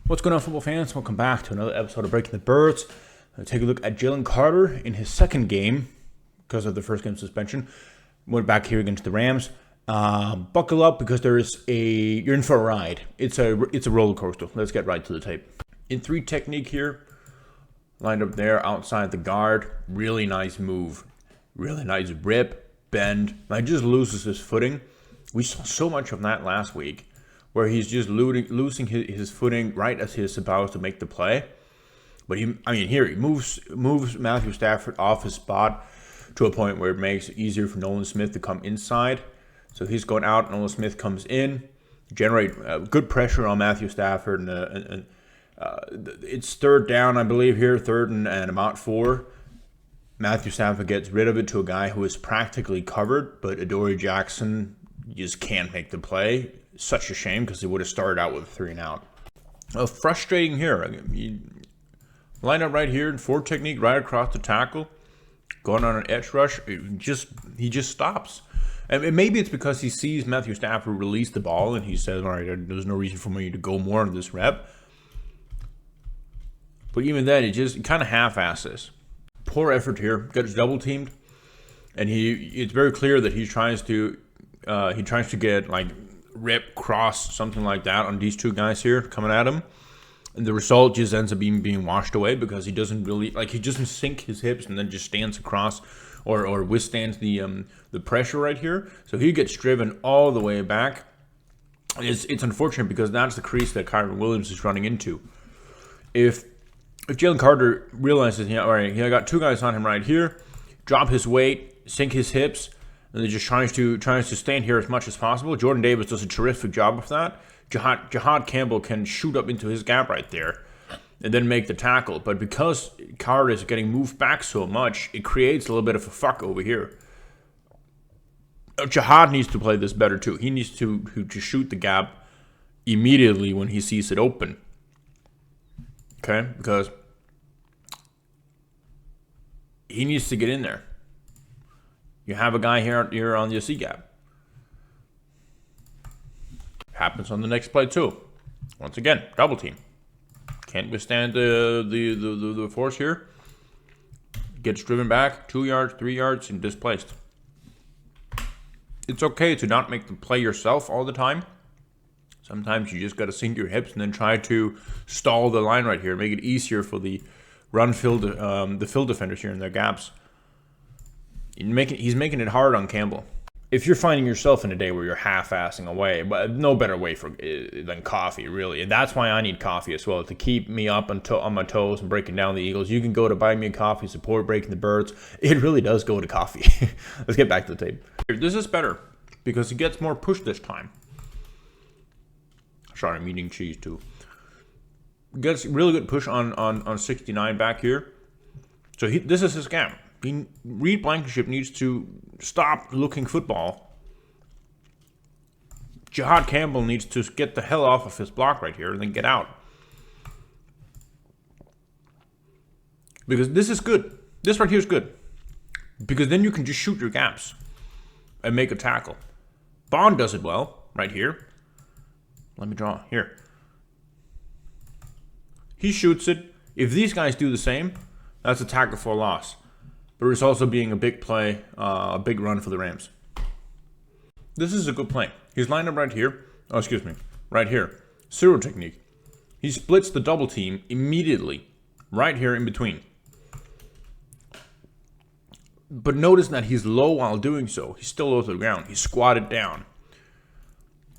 What's going on, football fans? Welcome back to another episode of Breaking the Birds. Take a look at Jalen Carter in his second game because of the first game suspension. Went back here against the Rams. Buckle up because you're in for a ride. It's a roller coaster. Let's get right to the tape. In 3 technique here, lined up there outside the guard. Really nice move. Really nice rip, bend. Like just loses his footing. We saw so much of that last week, where he's just losing his footing right as he's about to make the play. But here he moves Matthew Stafford off his spot to a point where it makes it easier for Nolan Smith to come inside. So he's going out, Nolan Smith comes in, generate good pressure on Matthew Stafford, and it's third down, I believe here, third and about 4. Matthew Stafford gets rid of it to a guy who is practically covered, but Adoree Jackson just can't make the play. Such a shame because he would have started out with a 3 and out. Frustrating here. You line up right here in 4 technique, right across the tackle, going on an edge rush. He just stops. And maybe it's because he sees Matthew Stafford release the ball and he says, all right, there's no reason for me to go more on this rep. But even then, it kind of half-asses. Poor effort here. Gets double teamed, and it's very clear that he tries to get like rip, cross, something like that on these 2 guys here coming at him. And the result just ends up being washed away because he doesn't sink his hips and then just stands across or withstands the pressure right here. So he gets driven all the way back. It's unfortunate because that's the crease that Kyron Williams is running into. If Jalen Carter realizes, all right, I got 2 guys on him right here, drop his weight, sink his hips, and then just tries to stand here as much as possible. Jordan Davis does a terrific job of that. Jahad Campbell can shoot up into his gap right there and then make the tackle. But because Carter is getting moved back so much, it creates a little bit of a fuck over here. Jahad needs to play this better too. He needs to shoot the gap immediately when he sees it open. Okay? Because he needs to get in there. You have a guy here on the C gap. Happens on the next play too. Once again, double team. Can't withstand the force here. Gets driven back 2 yards, 3 yards, and displaced. It's okay to not make the play yourself all the time. Sometimes you just got to sink your hips and then try to stall the line right here. Make it easier for the the field defenders here in their gaps. He's making it hard on Campbell. If you're finding yourself in a day where you're half-assing away, but no better way than coffee, really. And that's why I need coffee as well, to keep me up on my toes and breaking down the Eagles. You can go to Buy Me a Coffee, support Breaking the Birds. It really does go to coffee. Let's get back to the tape. This is better because he gets more push this time. Sorry, I'm eating cheese too. Gets really good push on 69 back here. So this is his scam. Reed Blankenship needs to stop looking football. Jahad Campbell needs to get the hell off of his block right here and then get out. Because this is good. This right here is good. Because then you can just shoot your gaps and make a tackle. Bond does it well right here. Let me draw here. He shoots it. If these guys do the same, that's a tackle for a loss. But it's also being a big play, a big run for the Rams. This is a good play. He's lined up right here. Oh, excuse me. Right here. 0 technique. He splits the double team immediately. Right here in between. But notice that he's low while doing so. He's still low to the ground. He's squatted down.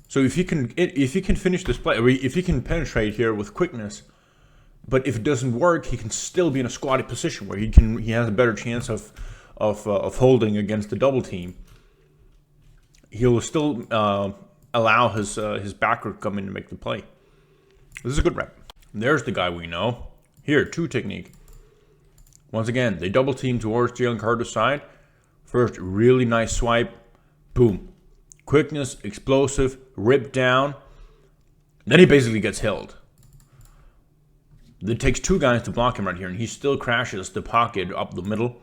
So if he can finish this play, or if he can penetrate here with quickness, but if it doesn't work, he can still be in a squatted position where he has a better chance of holding against the double team. He'll still allow his backer to come in and make the play. This is a good rep. There's the guy we know. Here, 2 technique. Once again, they double team towards Jalen Carter's side. First, really nice swipe. Boom. Quickness, explosive, rip down. Then he basically gets held. It takes 2 guys to block him right here, and he still crashes the pocket up the middle.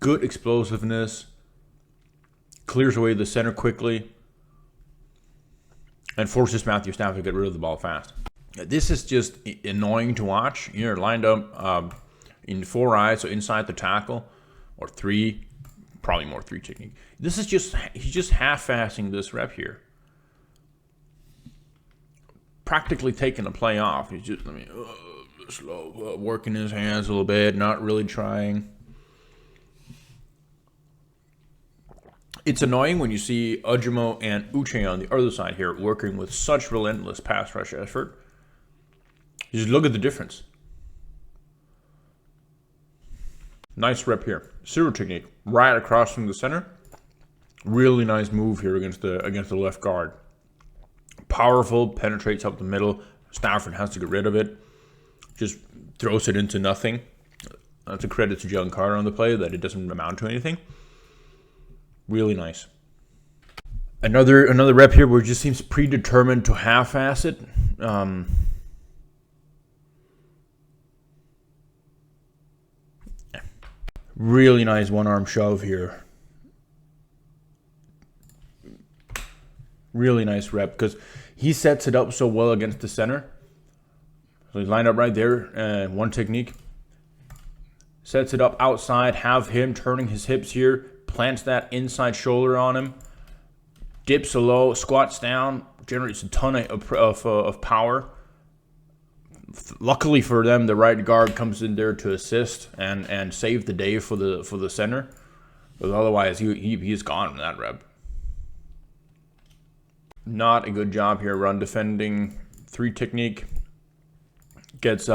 Good explosiveness. Clears away the center quickly. And forces Matthew Stafford to get rid of the ball fast. This is just annoying to watch. You're lined up in 4 eyes, so inside the tackle, or 3, probably more 3 technique. This is just, he's just half-assing this rep here. Practically taking a play off. He's just, slow, working his hands a little bit, not really trying. It's annoying when you see Ujimo and Uche on the other side here working with such relentless pass rush effort. You just look at the difference. Nice rep here. Zero technique, right across from the center. Really nice move here against the left guard. Powerful, penetrates up the middle. Stafford has to get rid of it. Just throws it into nothing. That's a credit to Jalen Carter on the play that it doesn't amount to anything. Really nice. Another rep here where it just seems predetermined to half-ass it. Really nice one-arm shove here. Really nice rep because he sets it up so well against the center. So he's lined up right there, one technique. Sets it up outside, have him turning his hips here, plants that inside shoulder on him, dips a low, squats down, generates a ton of power. Luckily for them, the right guard comes in there to assist and save the day for the center. But otherwise, he's gone in that rep. Not a good job here, run defending. 3 technique. Gets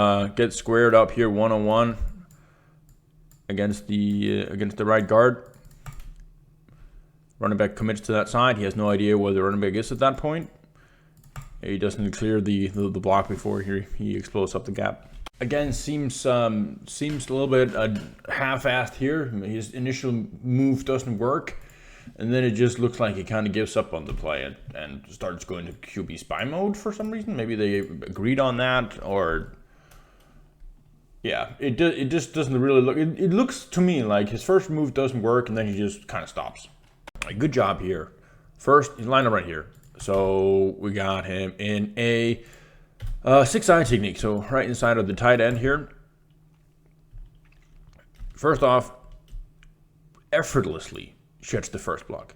squared up here 1-on-1 against the right guard. Running back commits to that side. He has no idea where the running back is at that point. He doesn't clear the block before he explodes up the gap. Again, seems a little bit half-assed here. His initial move doesn't work, and then it just looks like he kind of gives up on the play and starts going to QB spy mode for some reason. Maybe they agreed on that, or yeah, it just doesn't really look. It looks to me like his first move doesn't work, and then he just kind of stops. Good job here. First, he's lined up right here. So we got him in a 6-eye technique. So right inside of the tight end here. First off, effortlessly shuts the first block.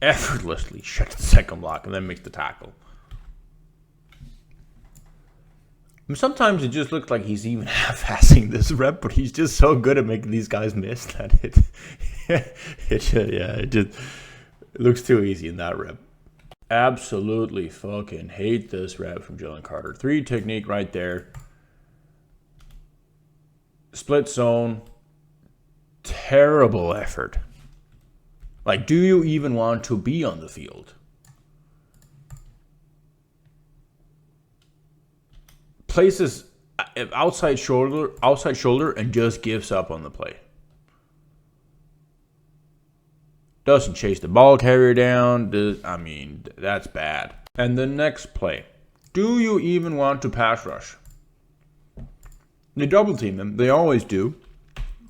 Effortlessly shuts the second block and then makes the tackle. Sometimes it just looks like he's even half-assing this rep, but he's just so good at making these guys miss that it looks too easy in that rep. Absolutely fucking hate this rep from Jalen Carter. 3 technique right there. Split zone. Terrible effort. Like, do you even want to be on the field? Places outside shoulder and just gives up on the play. Doesn't chase the ball carrier down. I mean, that's bad. And the next play. Do you even want to pass rush? They double team them. They always do.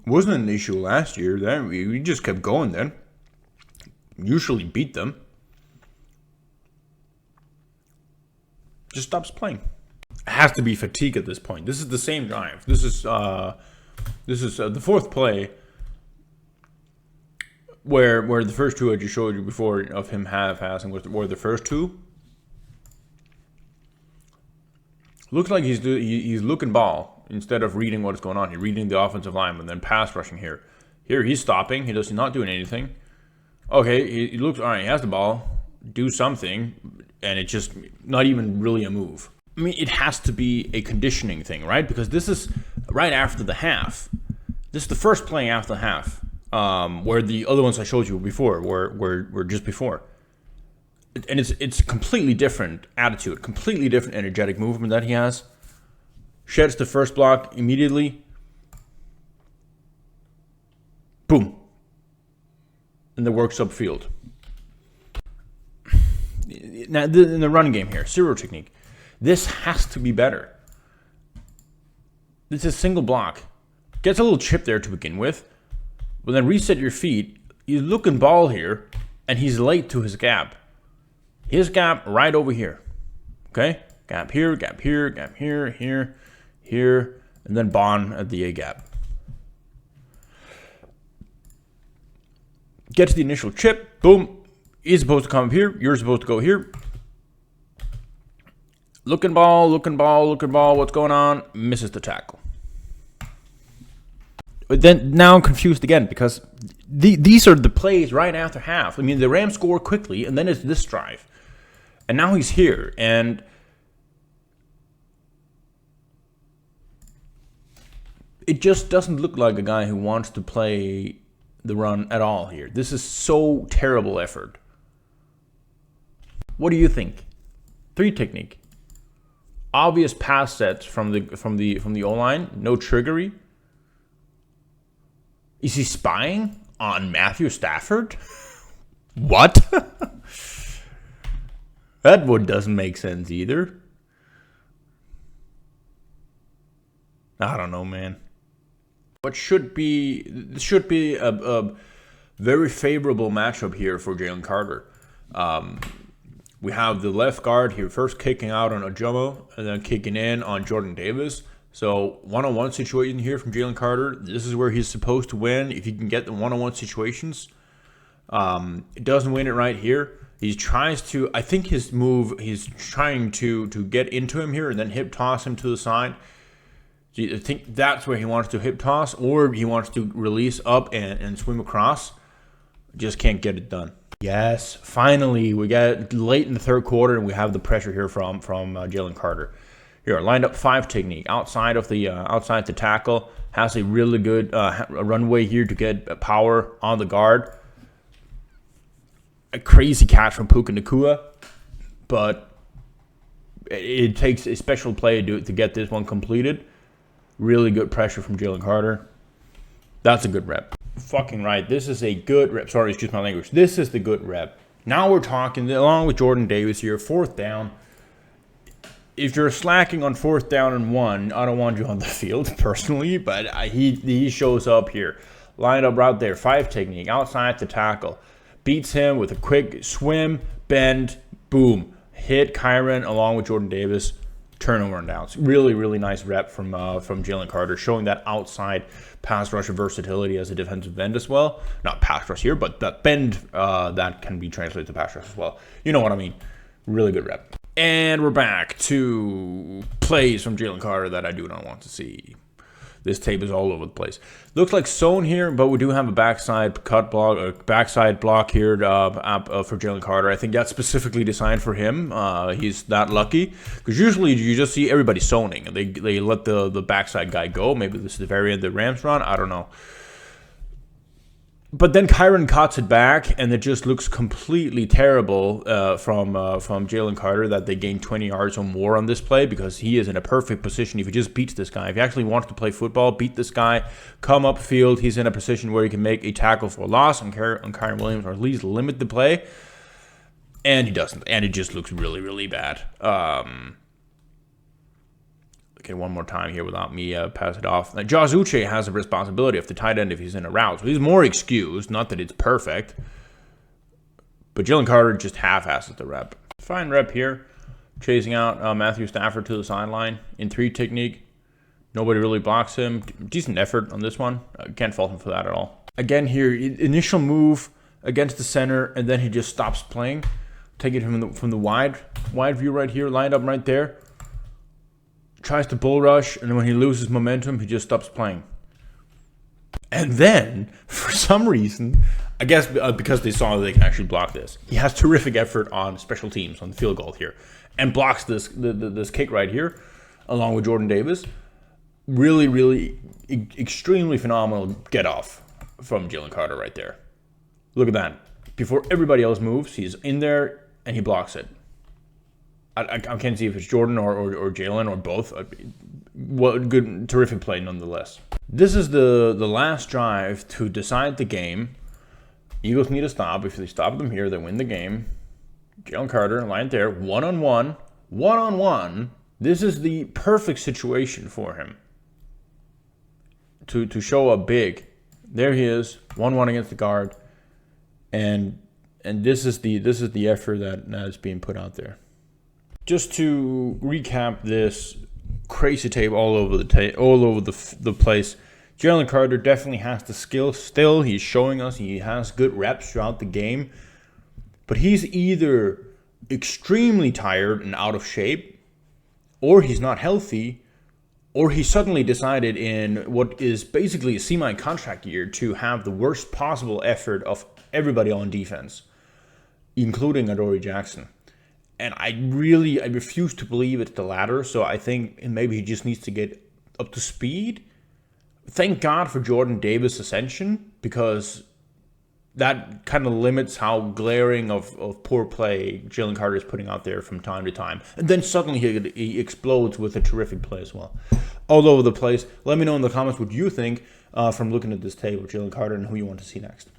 Wasn't an issue last year. Then we just kept going then. Usually beat them. Just stops playing. It has to be fatigue at this point. This is the same drive. This is the 4th play. Where the first 2 I just showed you before of him half-assing were the first 2. Looks like he's looking ball instead of reading what's going on. He's reading the offensive lineman, then pass rushing here. Here he's stopping. He's not doing anything. Okay, he looks all right. He has the ball. Do something, and it's just not even really a move. I mean, it has to be a conditioning thing, right? Because this is right after the half. This is the first play after the half. Where the other ones I showed you before were just before. And it's completely different attitude, completely different energetic movement that he has. Sheds the first block immediately. Boom. And the works upfield. Now, in the running game here, 0 technique. This has to be better. This is a single block. Gets a little chip there to begin with. But then reset your feet. He's looking ball here, and he's late to his gap. His gap right over here. Okay? Gap here, gap here, gap here, here, here, and then Bond at the A gap. Get to the initial chip. Boom. He's supposed to come up here. You're supposed to go here. Looking ball, looking ball, looking ball. What's going on? Misses the tackle. But then now I'm confused again because these are the plays right after half. I mean, the Rams score quickly, and then it's this drive. And now he's here, and it just doesn't look like a guy who wants to play the run at all here. This is so terrible effort. What do you think? 3 technique. Obvious pass sets from the O-line. No triggery. Is he spying on Matthew Stafford? What? That one doesn't make sense either. I don't know, man. What should be a very favorable matchup here for Jalen Carter. We have the left guard here first kicking out on Ojomo and then kicking in on Jordan Davis. So one-on-one situation here from Jalen Carter. This is where he's supposed to win if he can get the one-on-one situations. It doesn't win it right here. He tries to, I think his move, he's trying to get into him here and then hip toss him to the side. I think that's where he wants to hip toss, or he wants to release up and swim across. Just can't get it done. Yes, finally, we get late in the third quarter, and we have the pressure here from Jalen Carter. Here, lined up 5 technique outside the tackle, has a really good runway here to get power on the guard. A crazy catch from Puka Nacua, but it takes a special play to get this one completed. Really good pressure from Jalen Carter. That's a good rep. Fucking right. This is a good rep. Sorry, excuse my language. This is the good rep. Now we're talking, along with Jordan Davis here, 4th down. If you're slacking on 4th down and 1, I don't want you on the field personally, but he shows up here. Lined up right there. 5 technique. Outside the tackle. Beats him with a quick swim, bend, boom. Hit Kyron along with Jordan Davis. Turnover and downs. Really, really nice rep from Jalen Carter, showing that outside pass rusher versatility as a defensive end as well. Not pass rush here, but that bend that can be translated to pass rush as well. You know what I mean. Really good rep. And we're back to plays from Jalen Carter that I do not want to see. This tape is all over the place. Looks like zone here, but we do have a backside cut block, a backside block here for Jalen Carter. I think that's specifically designed for him. He's that lucky because usually you just see everybody zoning. They let the backside guy go. Maybe this is the very end of the Rams run. I don't know. But then Kyron cuts it back, and it just looks completely terrible from Jalen Carter that they gained 20 yards or more on this play because he is in a perfect position. If he just beats this guy, if he actually wants to play football, beat this guy, come upfield, he's in a position where he can make a tackle for a loss on Kyron Williams or at least limit the play. And he doesn't, and it just looks really, really bad. Okay, one more time here without me pass it off. Now, Josh Uche has a responsibility of the tight end if he's in a route. So he's more excused. Not that it's perfect. But Jalen Carter just half-asses the rep. Fine rep here. Chasing out Matthew Stafford to the sideline in 3 technique. Nobody really blocks him. Decent effort on this one. Can't fault him for that at all. Again here, initial move against the center, and then he just stops playing. Take it from the wide view right here, lined up right there. Tries to bull rush, and then when he loses momentum, he just stops playing. And then, for some reason, I guess because they saw that they can actually block this, he has terrific effort on special teams, on the field goal here, and blocks this kick right here, along with Jordan Davis. Really, really extremely phenomenal get off from Jalen Carter right there. Look at that. Before everybody else moves, he's in there, and he blocks it. I can't see if it's Jordan or Jalen or both. What good, terrific play nonetheless. This is the last drive to decide the game. Eagles need to stop. If they stop them here, they win the game. Jalen Carter, line there, one-on-one. This is the perfect situation for him to show up big. There he is, 1-1 against the guard, and this is the effort that is being put out there. Just to recap this crazy tape all over the place. Jalen Carter definitely has the skill still. He's showing us he has good reps throughout the game. But he's either extremely tired and out of shape, or he's not healthy, or he suddenly decided in what is basically a semi-contract year to have the worst possible effort of everybody on defense, including Adoree Jackson. And I refuse to believe it's the latter. So I think maybe he just needs to get up to speed. Thank God for Jordan Davis' ascension, because that kind of limits how glaring of poor play Jalen Carter is putting out there from time to time. And then suddenly he explodes with a terrific play as well. All over the place. Let me know in the comments what you think from looking at this tape of Jalen Carter and who you want to see next.